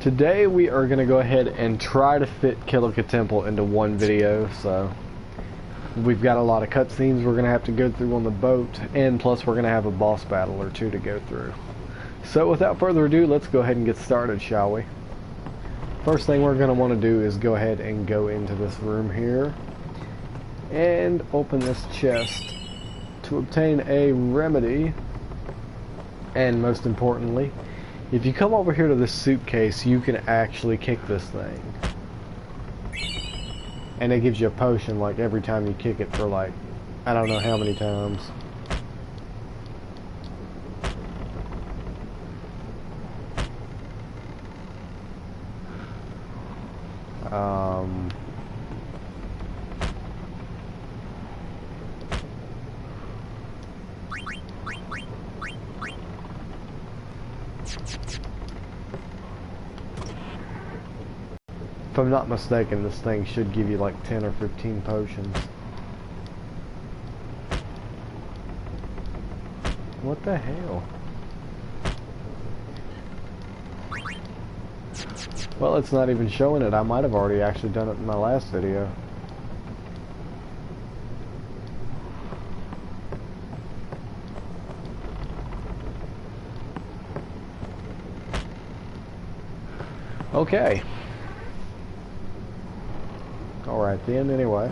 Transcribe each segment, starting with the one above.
Today we are going to go ahead and try to fit Kilika Temple into one video, so we've got a lot of cutscenes we're going to have to go through on the boat, and plus we're going to have a boss battle or two to go through. So without further ado, let's go ahead and get started, shall we? First thing we're going to want to do is go ahead and go into this room here and open this chest to obtain a remedy, and most importantly, if you come over here to this suitcase, you can actually kick this thing. And it gives you a potion like every time you kick it for like, I don't know how many times. If I'm not mistaken, this thing should give you like 10 or 15 potions. What the hell? Well, it's not even showing it. I might have already actually done it in my last video. Okay. Alright then, anyway.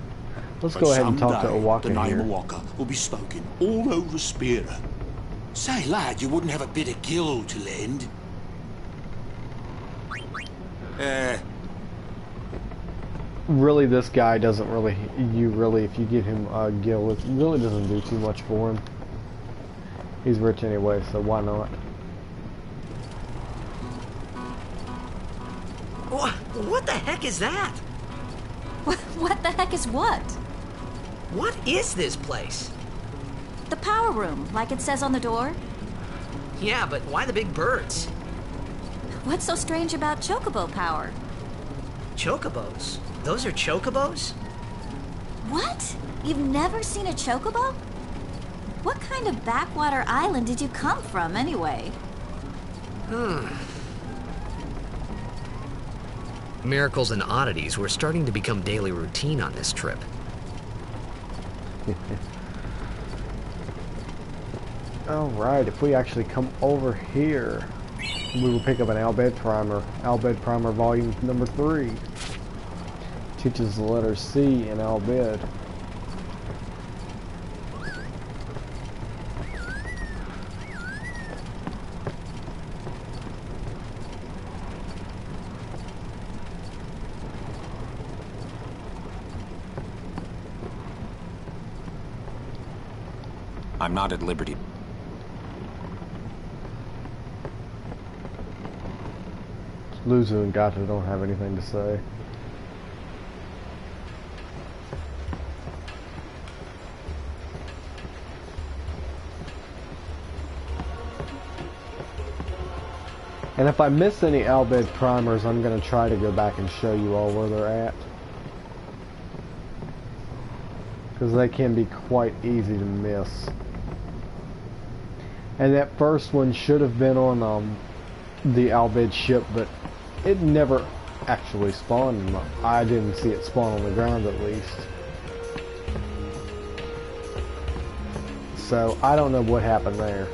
Let's go ahead and talk to Owaka here. The name here. Owaka will be spoken all over Spira. Say, lad, you wouldn't have a bit of gill to lend? Really, this guy doesn't really, if you give him a gill, it really doesn't do too much for him. He's rich anyway, so why not? What the heck is that? What the heck is what? What is this place? The power room, like it says on the door. Yeah, but why the big birds? What's so strange about chocobo power? Chocobos? Those are chocobos? What? You've never seen a chocobo? What kind of backwater island did you come from, anyway? Miracles and oddities were starting to become daily routine on this trip. Alright, if we actually come over here, we will pick up an Albed Primer. Albed Primer Volume number 3. Teaches the letter C in Albed. I'm not at liberty. Luzu and Gata don't have anything to say. And if I miss any Albed primers, I'm going to try to go back and show you all where they're at. Because they can be quite easy to miss. And that first one should have been on the Albed ship, but it never actually spawned. I didn't see it spawn on the ground at least. So I don't know what happened there.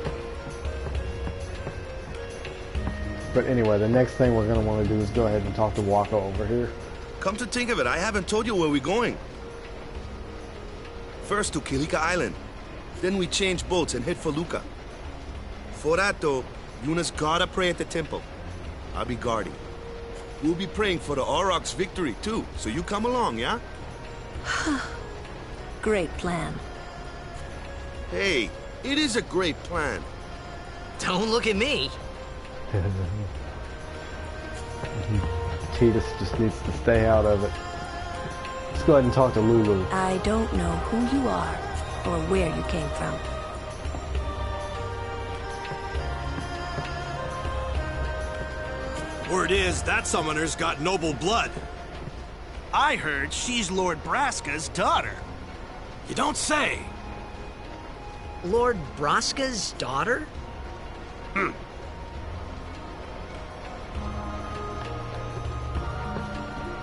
But anyway, the next thing we're going to want to do is go ahead and talk to Waka over here. Come to think of it, I haven't told you where we're going. First to Kilika Island. Then we change boats and head for Luca. For that though, Yuna's gotta pray at the temple. I'll be guarding. We'll be praying for the Aurochs' victory too, so you come along, yeah? Great plan. Hey, it is a great plan. Don't look at me. Titus just needs to stay out of it. Let's go ahead and talk to Lulu. I don't know who you are or where you came from. Word is, that summoner's got noble blood. I heard she's Lord Braska's daughter. You don't say. Lord Braska's daughter?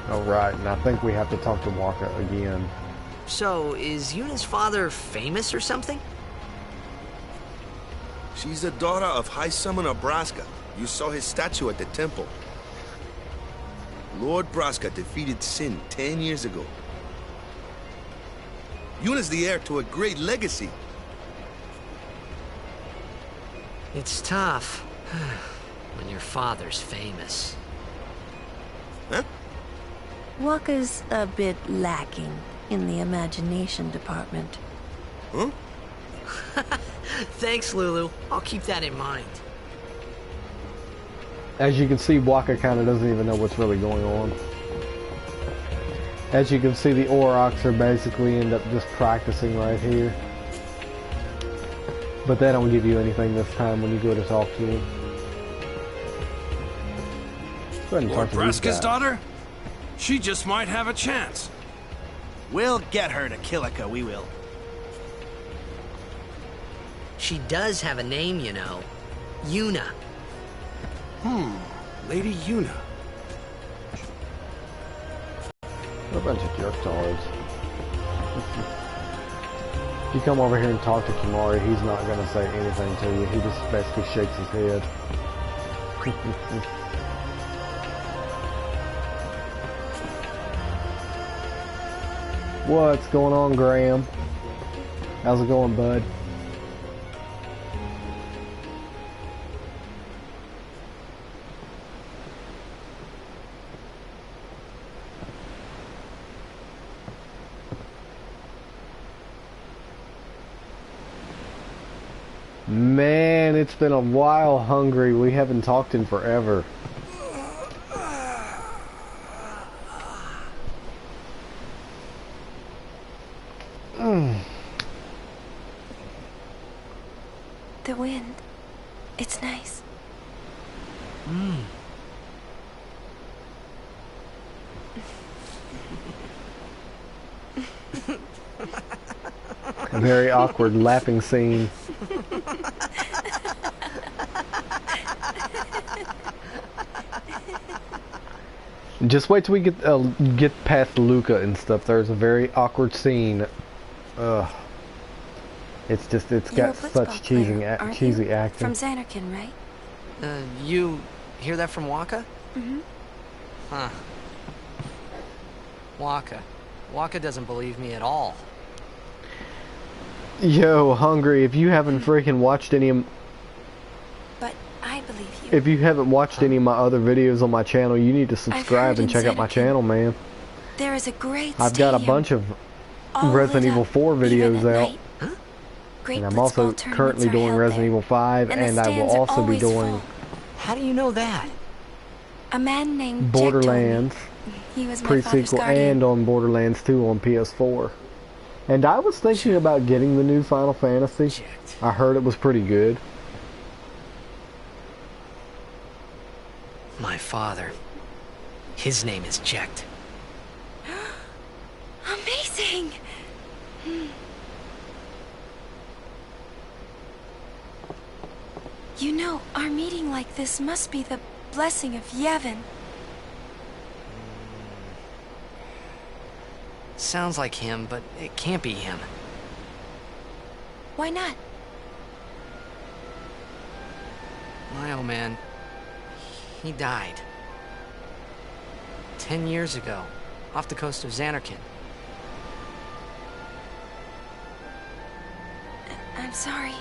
Oh, right, and I think we have to talk to Waka again. So, is Yuna's father famous or something? She's the daughter of High Summoner Braska. You saw his statue at the temple. Lord Braska defeated Sin 10 years ago. Yuna's the heir to a great legacy. It's tough when your father's famous. Huh? Waka's a bit lacking in the imagination department. Huh? Thanks, Lulu. I'll keep that in mind. As you can see, Waka kind of doesn't even know what's really going on. As you can see, the Aurochs are basically end up just practicing right here. But they don't give you anything this time when you go to talk to them. Go ahead and Lord talk to these Braska's guys. daughter? She just might have a chance. We'll get her to Kilika, we will. She does have a name, you know. Yuna. Lady Yuna. What a bunch of jerk-tards. If you come over here and talk to Kimari, he's not going to say anything to you. He just basically shakes his head. What's going on, Graham? How's it going, bud? Man, it's been a while, Hungry. We haven't talked in forever. The wind. It's nice. A very awkward laughing scene. Just wait till we get past Luca and stuff. There's a very awkward scene. Ugh. It's just, it's You're a got such blitzball cheesy, player, aren't cheesy you? acting. From Xanarkin, right? You hear that from Waka? Mm-hmm. Huh. Waka. Waka doesn't believe me at all. Yo, Hungry, if you haven't freaking watched any of... But I believe you. If you haven't watched any of my other videos on my channel, you need to subscribe heard and in check out my Xanarkin, channel, man. There is a great I've got a stadium, bunch of all Resident lit Evil up, 4 even videos at out. night. Great And I'm blitzball also tournaments currently are doing held Resident there, Evil 5, and the and I will stands are also be always doing full. How do you know that? A man named Jack Borderlands told me. He was my father's pre-sequel guardian. and on Borderlands 2 on PS4. And I was thinking about getting the new Final Fantasy. I heard it was pretty good. My father. His name is Jecht. Amazing! You know, our meeting like this must be the blessing of Yevon. Sounds like him, but it can't be him. Why not? My old man, he died. 10 years ago, off the coast of Xanarkin. I'm sorry.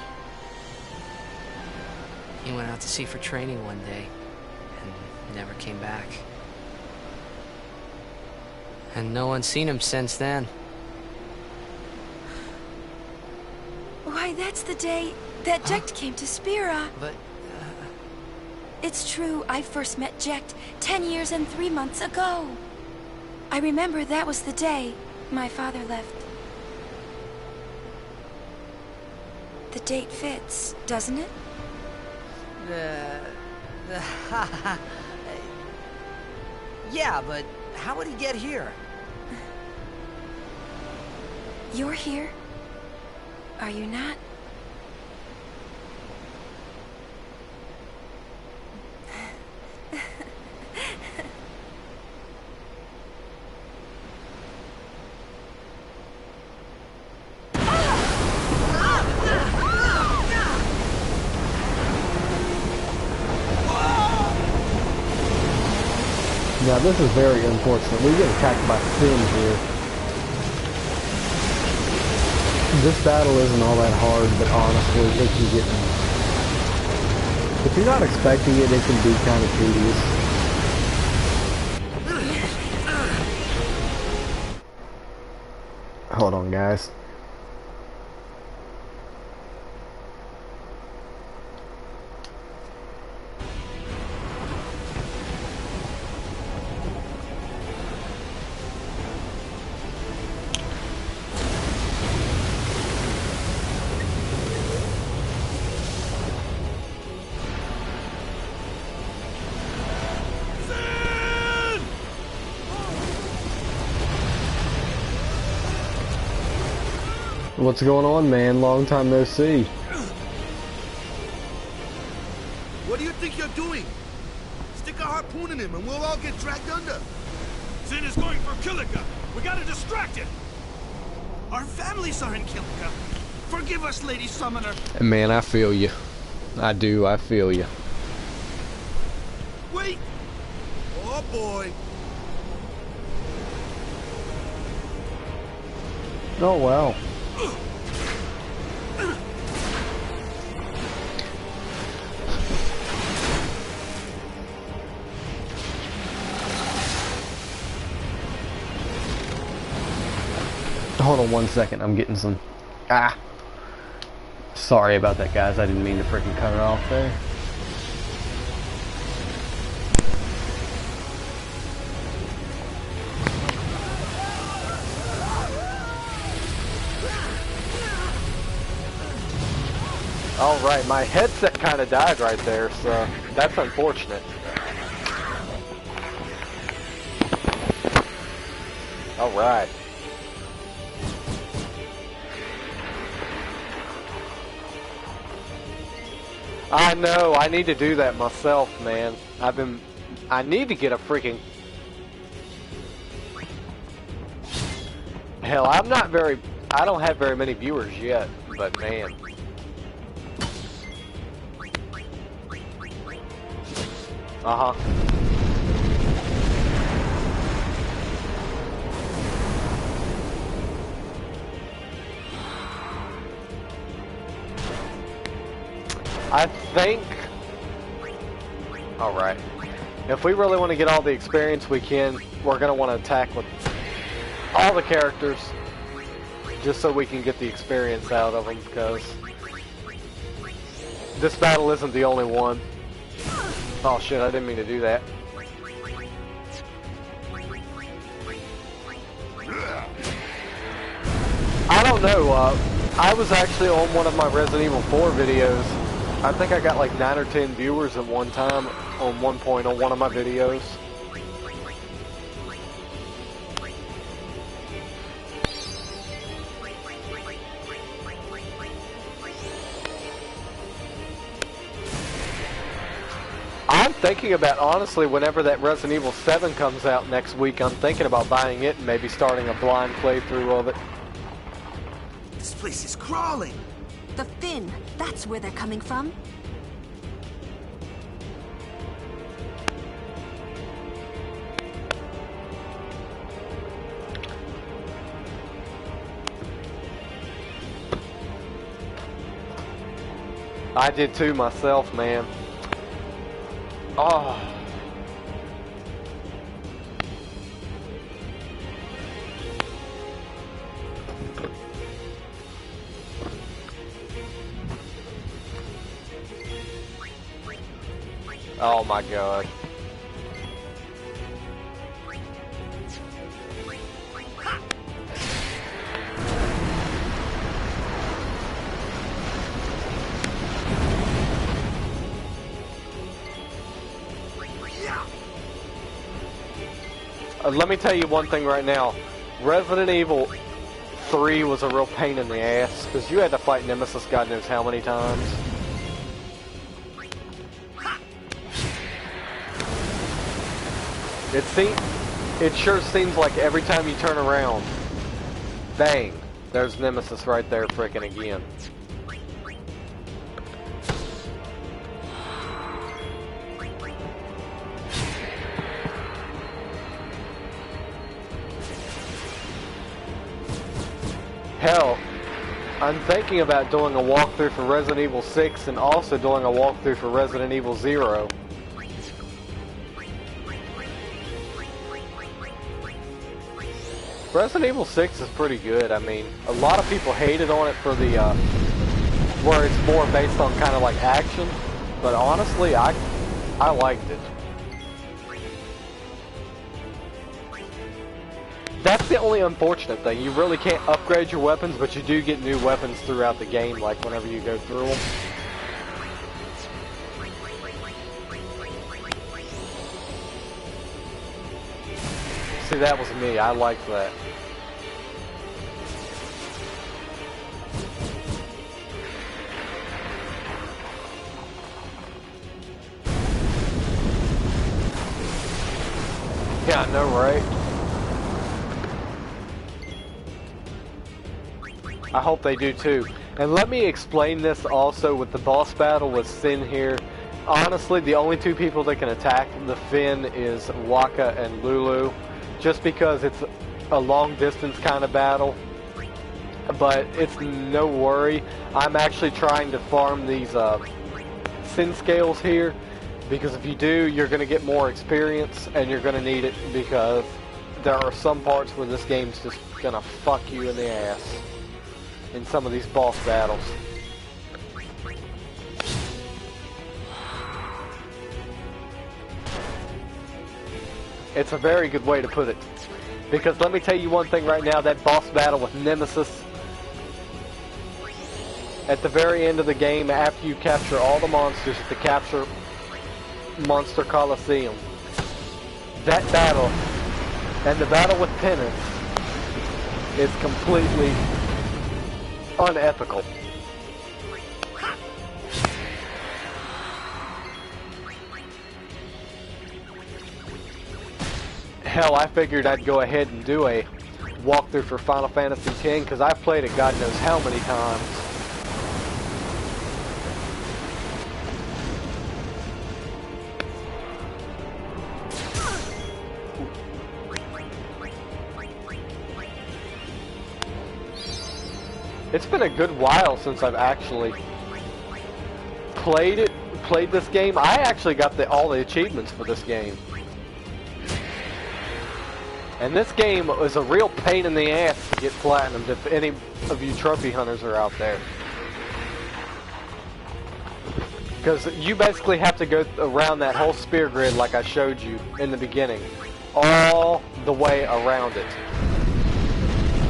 He went out to sea for training one day, and never came back. And no one's seen him since then. Why, that's the day that Jecht came to Spira. But, It's true, I first met Jecht 10 years and 3 months ago. I remember that was the day my father left. The date fits, doesn't it? yeah, but how would he get here? You're here, are you not? Now this is very unfortunate. We get attacked by Finn here. This battle isn't all that hard, but honestly, it can get... If you're not expecting it, it can be kind of tedious. Hold on, guys. What's going on, man? Long time no see. What do you think you're doing? Stick a harpoon in him and we'll all get dragged under. Sin is going for Kilika. We gotta distract it. Our families are in Kilika. Forgive us, Lady Summoner. Man, I feel you. I do, I feel you. Wait! Oh boy. Oh, wow. Hold on 1 second, I'm getting some... Ah! Sorry about that, guys. I didn't mean to freaking cut it off there. Alright, my headset kind of died right there, so that's unfortunate. Alright. I know, I need to do that myself, man. I need to get a freaking... Hell, I don't have very many viewers yet, but man. Uh-huh. I think... Alright. If we really want to get all the experience we can, we're going to want to attack with all the characters, just so we can get the experience out of them, because this battle isn't the only one. Oh shit, I didn't mean to do that. I don't know, I was actually on one of my Resident Evil 4 videos. I think I got like 9 or 10 viewers at one time on one point on one of my videos. I'm thinking about, honestly, whenever that Resident Evil 7 comes out next week, I'm thinking about buying it and maybe starting a blind playthrough of it. This place is crawling. The Finn, that's where they're coming from. I did too myself, man. Oh. Oh my god. Let me tell you one thing right now. Resident Evil 3 was a real pain in the ass, because you had to fight Nemesis God knows how many times. It sure seems like every time you turn around, bang, there's Nemesis right there frickin' again. Hell, I'm thinking about doing a walkthrough for Resident Evil 6 and also doing a walkthrough for Resident Evil 0. Resident Evil 6 is pretty good. I mean, a lot of people hated on it for the, where it's more based on kind of like action, but honestly, I liked it. That's the only unfortunate thing. You really can't upgrade your weapons, but you do get new weapons throughout the game, like whenever you go through them. See, that was me. I liked that. Yeah, I know, right? I hope they do too. And let me explain this also with the boss battle with Sin here. Honestly, the only two people that can attack the Finn is Waka and Lulu. Just because it's a long distance kind of battle. But it's no worry. I'm actually trying to farm these Sin scales here. Because if you do, you're going to get more experience, and you're going to need it because there are some parts where this game's just going to fuck you in the ass in some of these boss battles. It's a very good way to put it. Because let me tell you one thing right now, that boss battle with Nemesis, at the very end of the game, after you capture all the monsters at the Capture Monster Coliseum, that battle and the battle with Penance is completely unethical. Hell, I figured I'd go ahead and do a walkthrough for Final Fantasy X because I've played it God knows how many times. It's been a good while since I've actually played this game. I actually got all the achievements for this game. And this game is a real pain in the ass to get platinum if any of you trophy hunters are out there. Because you basically have to go around that whole spear grid like I showed you in the beginning. All the way around it.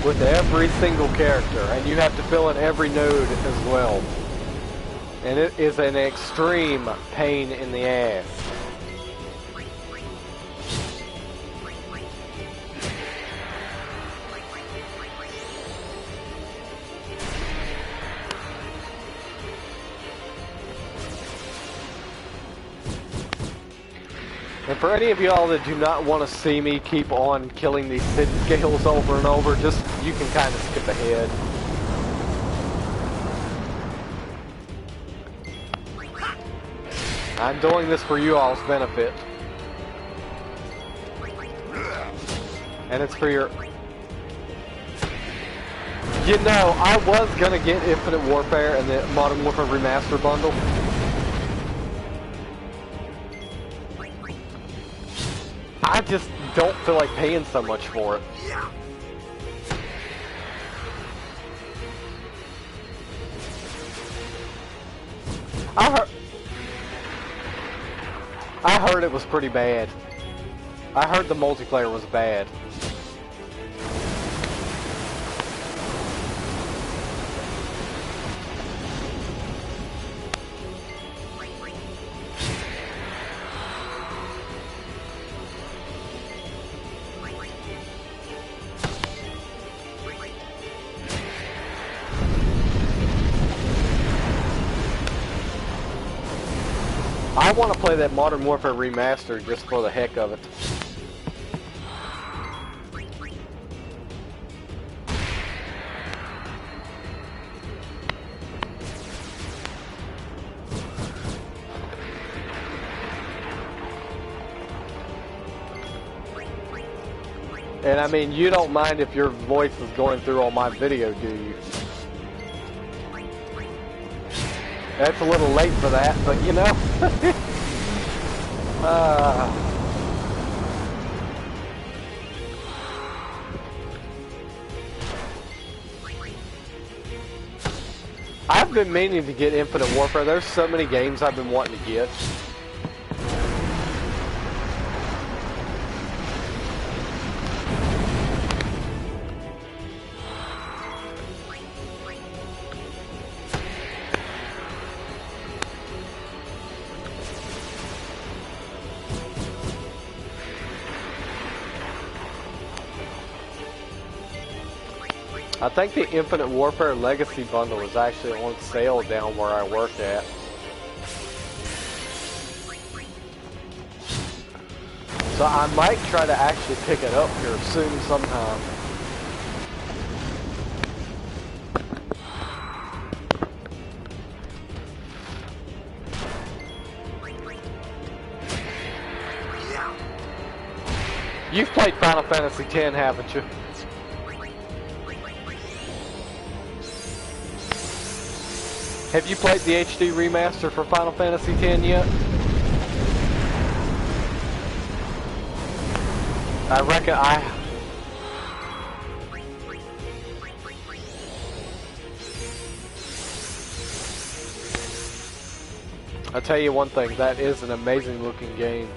With every single character, and you have to fill in every node as well. And it is an extreme pain in the ass. And for any of y'all that do not want to see me keep on killing these Sid scales over and over, just, you can kind of skip ahead. I'm doing this for you all's benefit. And it's for your... You know, I was gonna get Infinite Warfare and the Modern Warfare Remaster bundle. I just don't feel like paying so much for it. I heard it was pretty bad. I heard the multiplayer was bad. I want to play that Modern Warfare Remaster just for the heck of it. And I mean, you don't mind if your voice is going through on my video, do you? That's a little late for that, but you know. I've been meaning to get Infinite Warfare. There's so many games I've been wanting to get. I think the Infinite Warfare Legacy Bundle is actually on sale down where I work at. So I might try to actually pick it up here soon sometime. You've played Final Fantasy X, haven't you? Have you played the HD remaster for Final Fantasy X yet? I reckon I'll tell you one thing, that is an amazing looking game.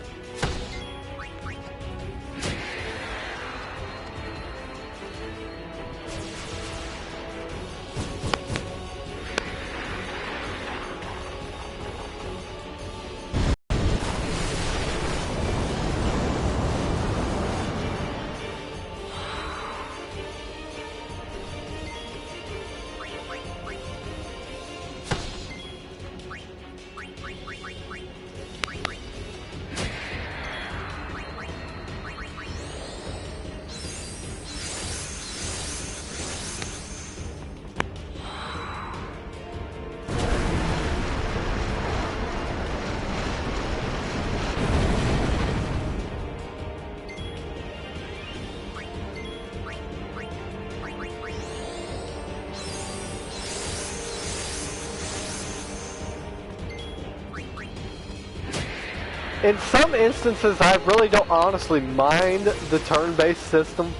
In some instances, I really don't honestly mind the turn-based system,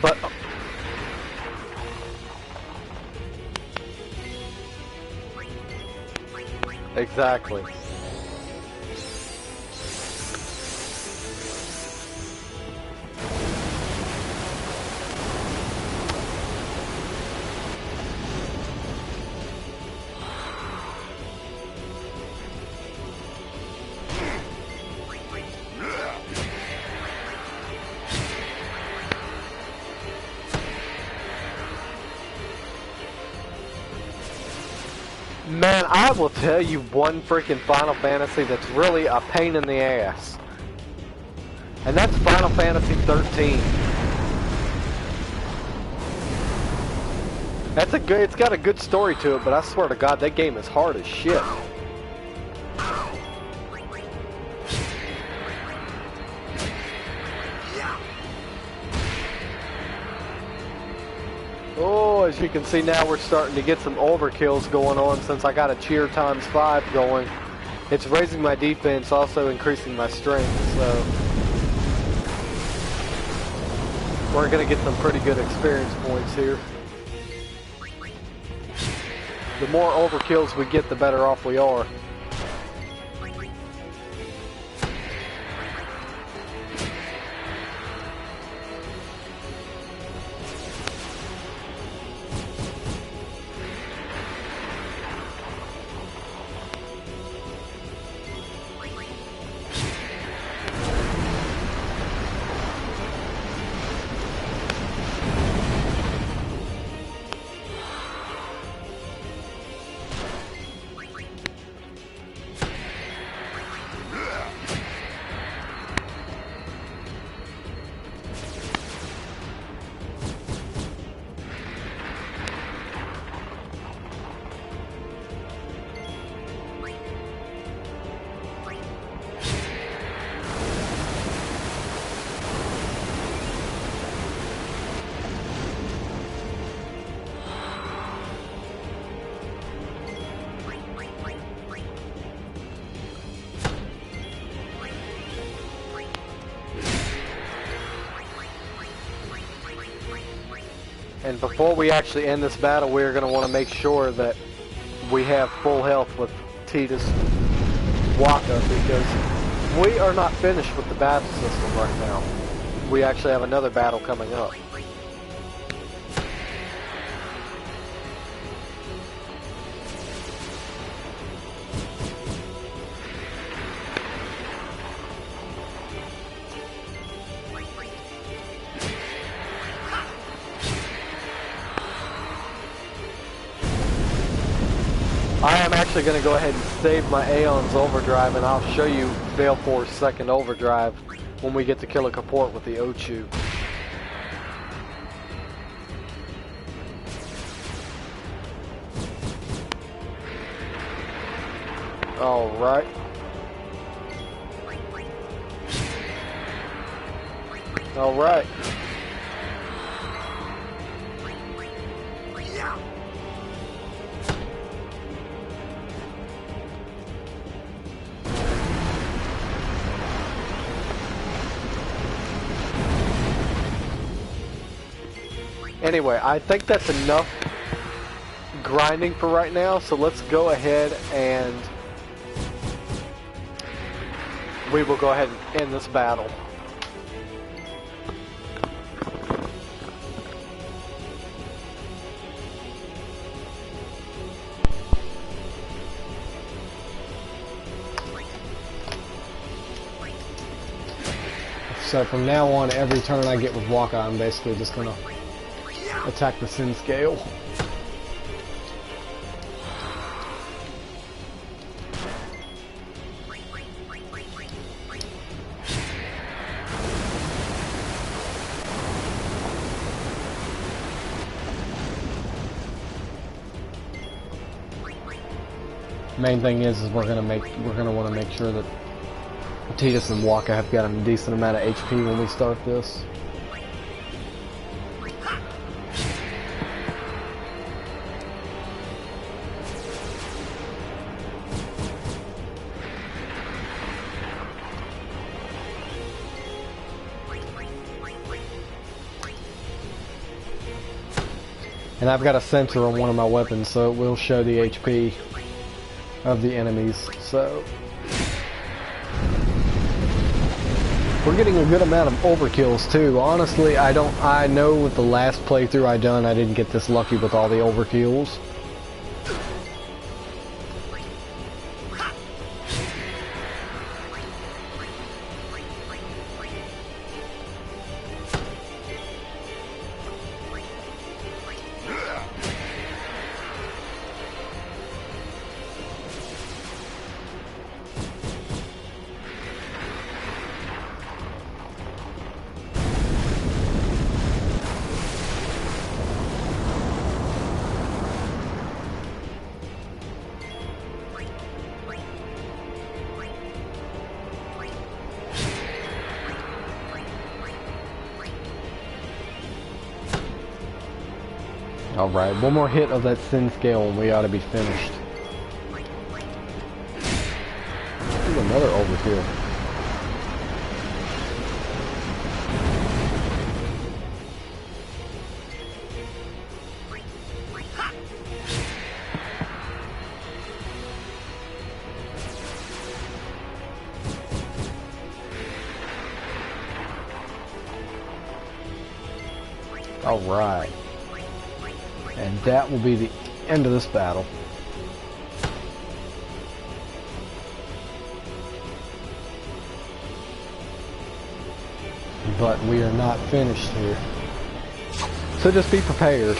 but exactly. Man, I will tell you one freaking Final Fantasy that's really a pain in the ass. And that's Final Fantasy 13. That's a good, it's got a good story to it, but I swear to God, that game is hard as shit. Oh, as you can see now, we're starting to get some overkills going on since I got a cheer ×5 going. It's raising my defense, also increasing my strength, so we're going to get some pretty good experience points here. The more overkills we get, the better off we are. And before we actually end this battle, we're going to want to make sure that we have full health with Titus Waka, because we are not finished with the battle system right now. We actually have another battle coming up. I am actually going to go ahead and save my Aeon's Overdrive, and I'll show you Balefur's second Overdrive when we get to Kilika Port with the Ochu. Alright. Alright. Anyway, I think that's enough grinding for right now, so let's go ahead and we will go ahead and end this battle. So from now on, every turn I get with Waka, I'm basically just gonna attack the sin scale. Main thing is we're gonna want to make sure that Titus and Waka have got a decent amount of HP when we start this. And I've got a sensor on one of my weapons, so it will show the HP of the enemies. So we're getting a good amount of overkills too. Honestly, I know with the last playthrough I done, I didn't get this lucky with all the overkills. Alright, one more hit of that sin scale and we ought to be finished. Ooh, another overkill. Alright. And that will be the end of this battle. But we are not finished here. So just be prepared.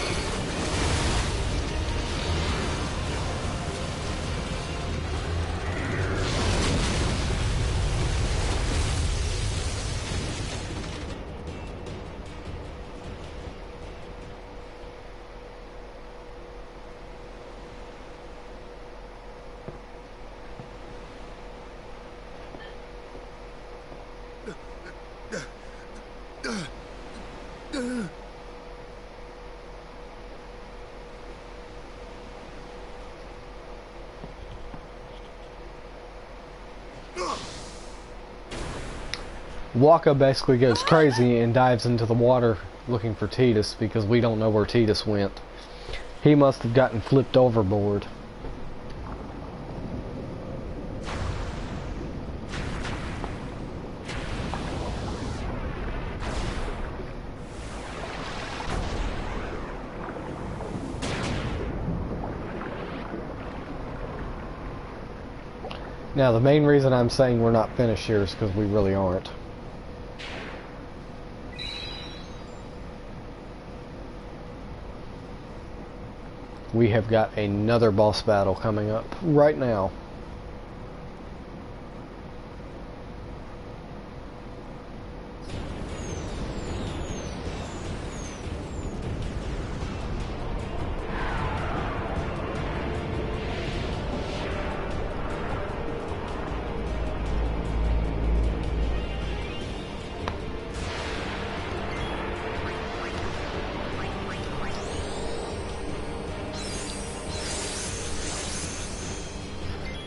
Waka basically goes crazy and dives into the water looking for Titus because we don't know where Titus went. He must have gotten flipped overboard. Now, the main reason I'm saying we're not finished here is because we really aren't. We have got another boss battle coming up right now.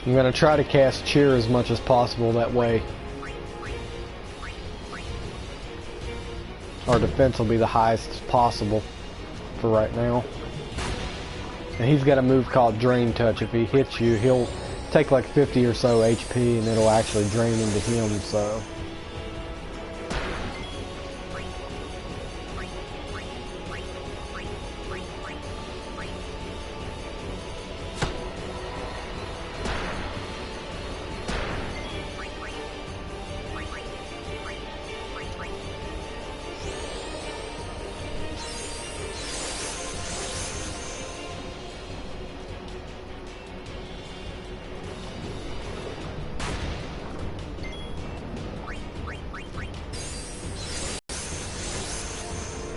I'm going to try to cast cheer as much as possible, that way our defense will be the highest possible for right now. And he's got a move called Drain Touch. If he hits you, he'll take like 50 or so HP and it'll actually drain into him, so...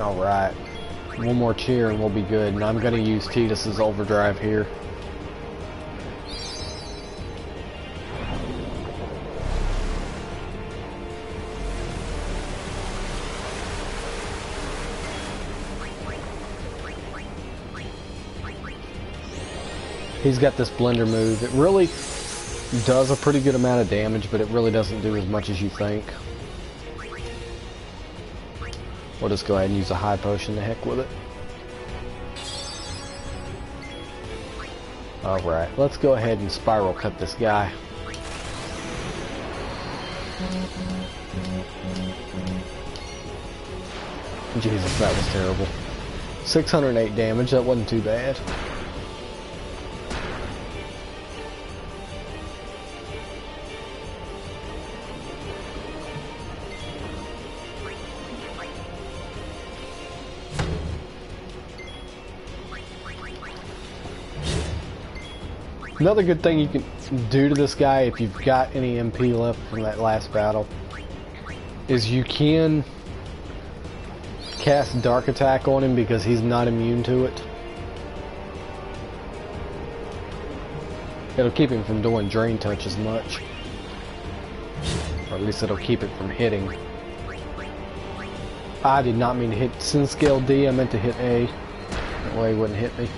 Alright, one more cheer and we'll be good, and I'm going to use Titus's overdrive here. He's got this blender move. It really does a pretty good amount of damage, but it really doesn't do as much as you think. We'll just go ahead and use a high potion to heck with it. Alright, let's go ahead and spiral cut this guy. Jesus, that was terrible. 608 damage, that wasn't too bad. Another good thing you can do to this guy, if you've got any MP left from that last battle, is you can cast Dark Attack on him because he's not immune to it. It'll keep him from doing Drain Touch as much. Or at least it'll keep it from hitting. I did not mean to hit Sin Scale D, I meant to hit A. That way he wouldn't hit me.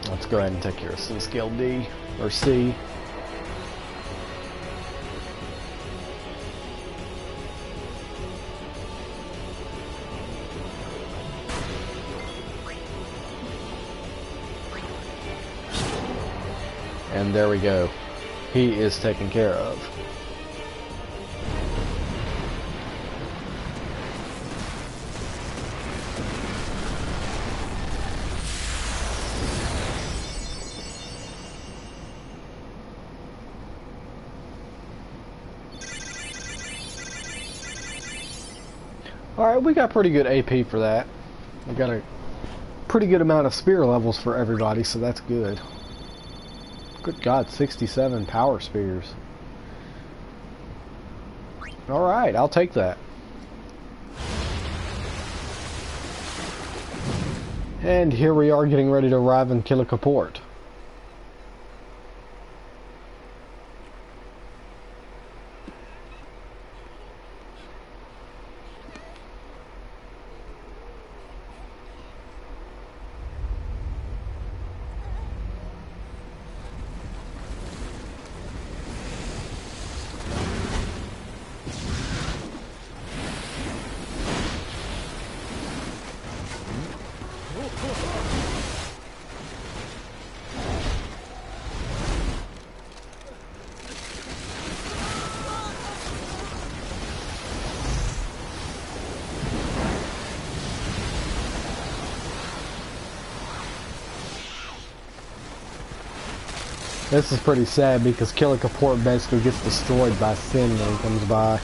Let's go ahead and take care of Sin Scale D, or C. And there we go. He is taken care of. Alright, we got pretty good AP for that. We got a pretty good amount of spear levels for everybody, so that's good. Good God, 67 power spears. Alright, I'll take that. And here we are getting ready to arrive in Kilika Port. This is pretty sad because Kilika Port basically gets destroyed by Sin when he comes by.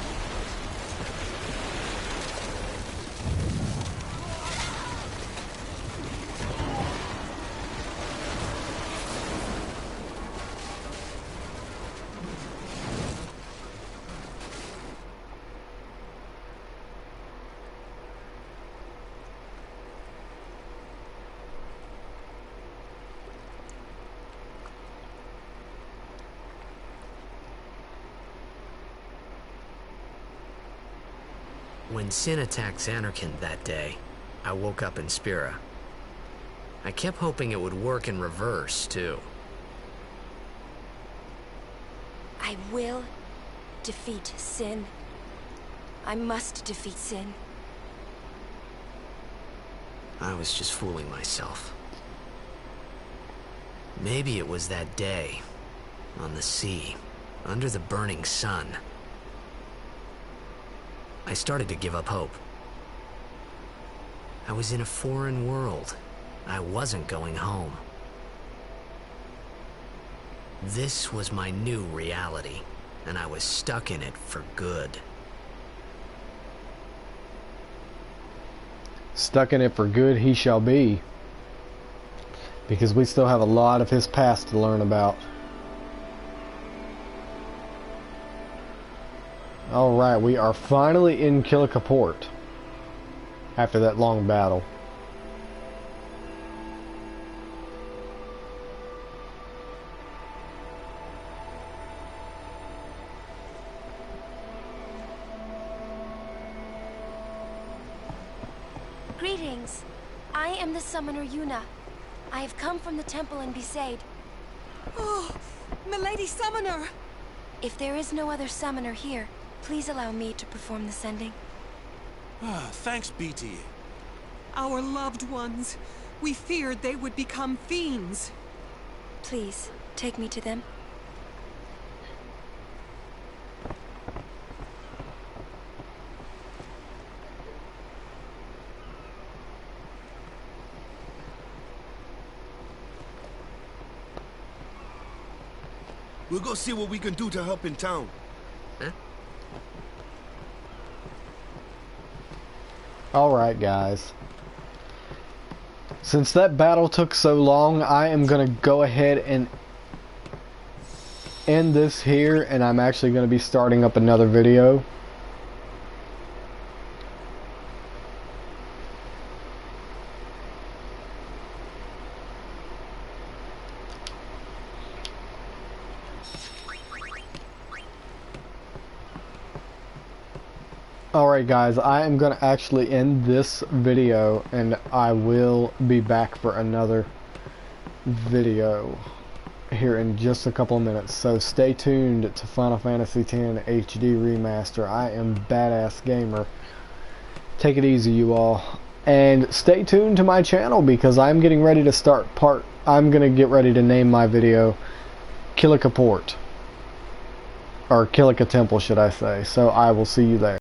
When Sin attacked Xanarkand that day, I woke up in Spira. I kept hoping it would work in reverse, too. I will defeat Sin. I must defeat Sin. I was just fooling myself. Maybe it was that day, on the sea, under the burning sun. I started to give up hope. I was in a foreign world. I wasn't going home. This was my new reality, and I was stuck in it for good. Stuck in it for good he shall be. Because we still have a lot of his past to learn about. Alright, we are finally in Kilika Port. After that long battle. Greetings. I am the summoner Yuna. I have come from the temple in Besaid. Oh, milady summoner! If there is no other summoner here, please allow me to perform the sending. Thanks, BT. Our loved ones. We feared they would become fiends. Please, take me to them. We'll go see what we can do to help in town. Huh? Alright, guys. Since that battle took so long, I am going to go ahead and end this here, and I'm actually going to be starting up another video. Alright guys, I am going to actually end this video, and I will be back for another video here in just a couple of minutes. So stay tuned to Final Fantasy X HD Remaster. I am Badass Gamer. Take it easy, you all. And stay tuned to my channel because I'm getting ready to I'm going to get ready to name my video Kilika Port. Or Kilika Temple, should I say. So I will see you there.